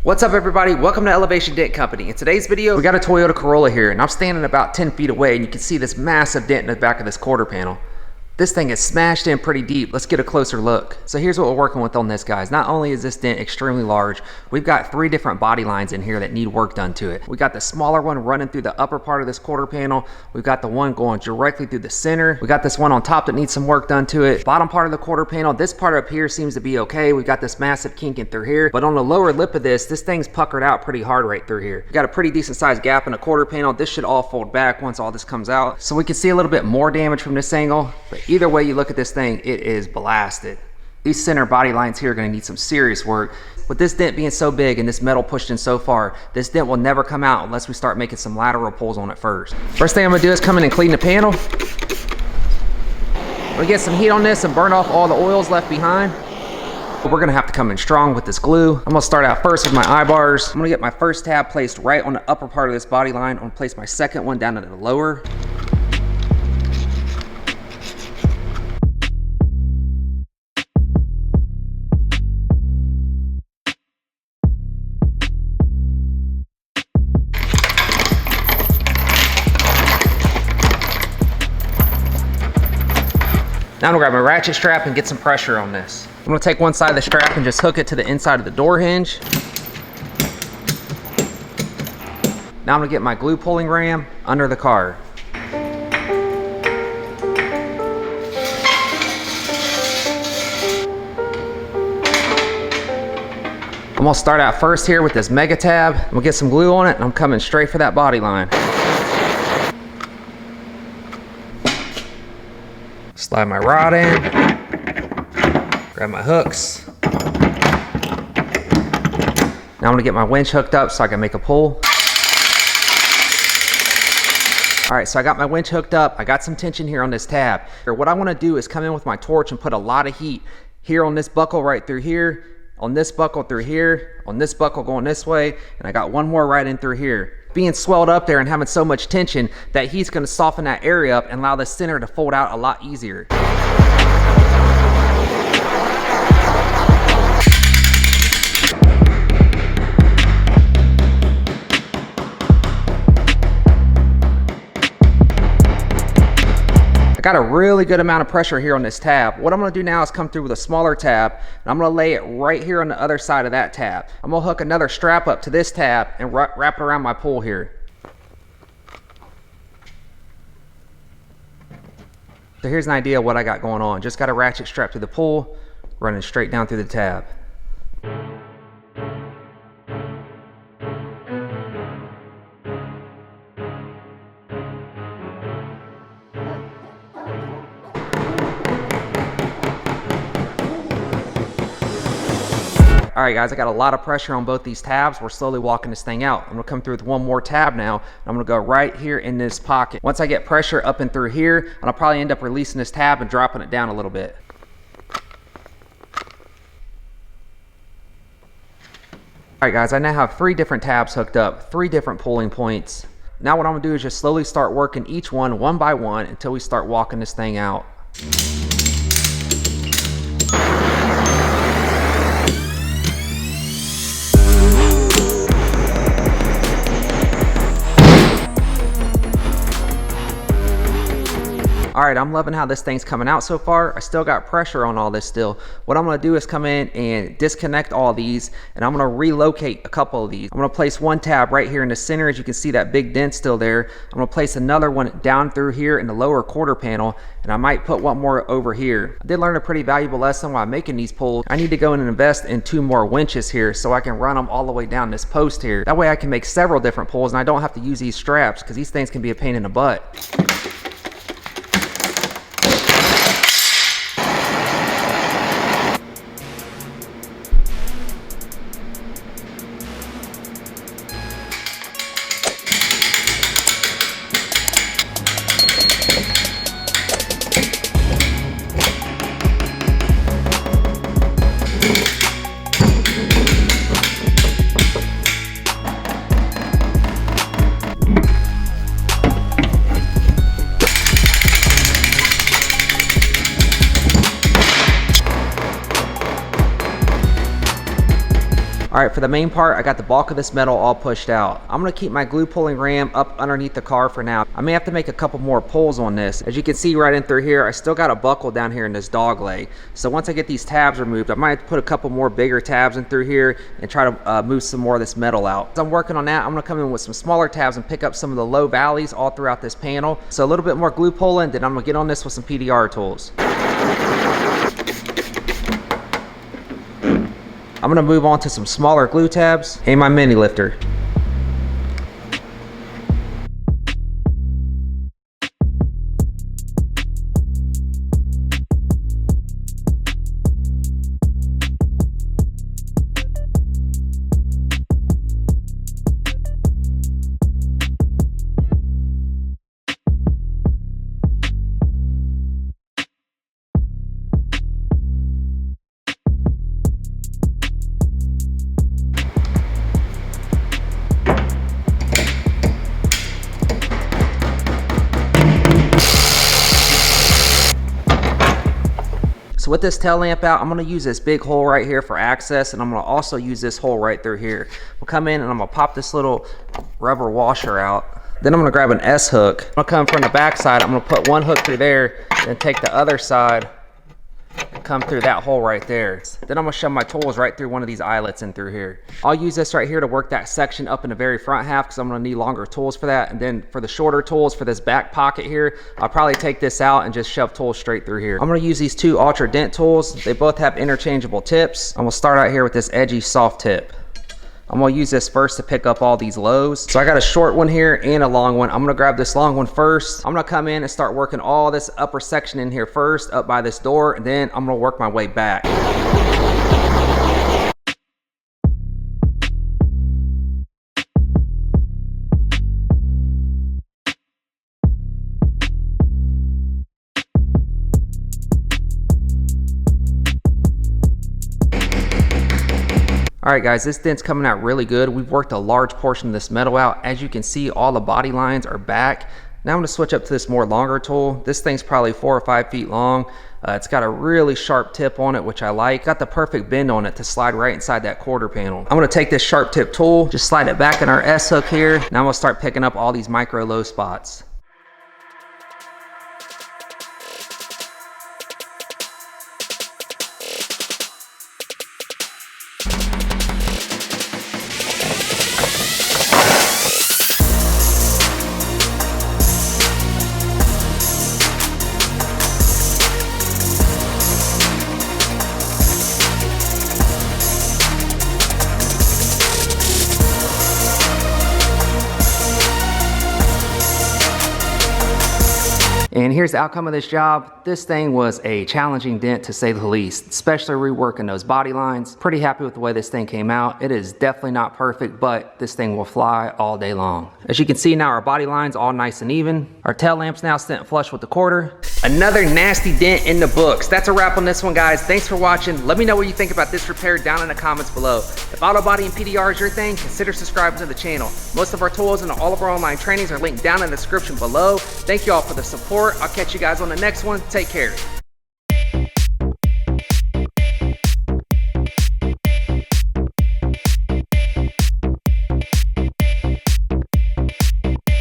What's up everybody, welcome to Elevation Dent Company. In today's video, we got a Toyota Corolla here and I'm standing about 10 feet away and you can see this massive dent in the back of this quarter panel. This thing is smashed in pretty deep. Let's get a closer look. So here's what we're working with on this, guys. Not only is this dent extremely large, we've got 3 different body lines in here that need work done to it. We got the smaller one running through the upper part of this quarter panel. We've got the one going directly through the center. We got this one on top that needs some work done to it. Bottom part of the quarter panel, this part up here seems to be okay. We've got this massive kink in through here, but on the lower lip of this thing's puckered out pretty hard right through here. We got a pretty decent sized gap in the quarter panel. This should all fold back once all this comes out. So we can see a little bit more damage from this angle, but either way you look at this thing, it is blasted. These center body lines here are going to need some serious work. With this dent being so big and this metal pushed in so far, this dent will never come out unless we start making some lateral pulls on it first. First thing I'm going to do is come in and clean the panel. I'm going to get some heat on this and burn off all the oils left behind. But we're going to have to come in strong with this glue. I'm going to start out first with my eye bars. I'm going to get my first tab placed right on the upper part of this body line. I'm going to place my second one down to the lower. Now I'm gonna grab my ratchet strap and get some pressure on this. I'm gonna take one side of the strap and just hook it to the inside of the door hinge. Now I'm gonna get my glue pulling ram under the car. I'm gonna start out first here with this mega tab. I'm gonna get some glue on it and I'm coming straight for that body line. Slide my rod in, grab my hooks. Now I'm gonna get my winch hooked up so I can make a pull. All right, so I got my winch hooked up. I got some tension here on this tab. What I wanna do is come in with my torch and put a lot of heat here on this buckle right through here, on this buckle through here, on this buckle going this way, and I got one more right in through here. Being swelled up there and having so much tension, that heat's gonna soften that area up and allow the center to fold out a lot easier. I got a really good amount of pressure here on this tab. What I'm gonna do now is come through with a smaller tab and I'm gonna lay it right here on the other side of that tab. I'm gonna hook another strap up to this tab and wrap it around my pole here. So here's an idea of what I got going on. Just got a ratchet strap to the pole, running straight down through the tab. All right guys, I got a lot of pressure on both these tabs. We're slowly walking this thing out. I'm gonna come through with one more tab now. I'm gonna go right here in this pocket. Once I get pressure up and through here, I'll probably end up releasing this tab and dropping it down a little bit. All right guys, I now have 3 different tabs hooked up, 3 different pulling points. Now what I'm gonna do is just slowly start working each one by one until we start walking this thing out. All right, I'm loving how this thing's coming out so far. I still got pressure on all this still. What I'm gonna do is come in and disconnect all these and I'm gonna relocate a couple of these. I'm gonna place one tab right here in the center. As you can see, that big dent still there. I'm gonna place another one down through here in the lower quarter panel and I might put one more over here. I did learn a pretty valuable lesson while making these pulls. I need to go in and invest in 2 more winches here so I can run them all the way down this post here. That way I can make several different pulls and I don't have to use these straps because these things can be a pain in the butt. Alright, for the main part, I got the bulk of this metal all pushed out. I'm going to keep my glue pulling ram up underneath the car for now. I may have to make a couple more pulls on this. As you can see right in through here, I still got a buckle down here in this dog leg. So once I get these tabs removed, I might have to put a couple more bigger tabs in through here and try to move some more of this metal out. As I'm working on that, I'm going to come in with some smaller tabs and pick up some of the low valleys all throughout this panel. So a little bit more glue pulling, then I'm going to get on this with some PDR tools. I'm going to move on to some smaller glue tabs and my mini lifter. So with this tail lamp out, I'm going to use this big hole right here for access, and I'm going to also use this hole right through here. We'll come in and I'm going to pop this little rubber washer out. Then I'm going to grab an S hook. I'm going to come from the back side. I'm going to put one hook through there and take the other side and come through that hole right there. Then I'm going to shove my tools right through one of these eyelets in through here. I'll use this right here to work that section up in the very front half because I'm going to need longer tools for that. And then for the shorter tools for this back pocket here, I'll probably take this out and just shove tools straight through here. I'm going to use these two Ultra Dent tools. They both have interchangeable tips. I'm going to start out here with this edgy soft tip. I'm going to use this first to pick up all these lows. So I got a short one here and a long one. I'm going to grab this long one first. I'm going to come in and start working all this upper section in here first, up by this door, and then I'm going to work my way back. Alright guys, this dent's coming out really good. We've worked a large portion of this metal out. As you can see, all the body lines are back. Now I'm going to switch up to this more longer tool. This thing's probably 4 or 5 feet long. It's got a really sharp tip on it, which I like. Got the perfect bend on it to slide right inside that quarter panel. I'm going to take this sharp tip tool, just slide it back in our S hook here. Now I'm going to start picking up all these micro low spots. And here's the outcome of this job. This thing was a challenging dent to say the least, especially reworking those body lines. Pretty happy with the way this thing came out. It is definitely not perfect, but this thing will fly all day long. As you can see now, our body line's all nice and even. Our tail lamp's now stent flush with the quarter. Another nasty dent in the books. That's a wrap on this one, guys. Thanks for watching. Let me know what you think about this repair down in the comments below. If auto body and PDR is your thing, consider subscribing to the channel. Most of our tools and all of our online trainings are linked down in the description below. Thank you all for the support. I'll catch you guys on the next one. Take care.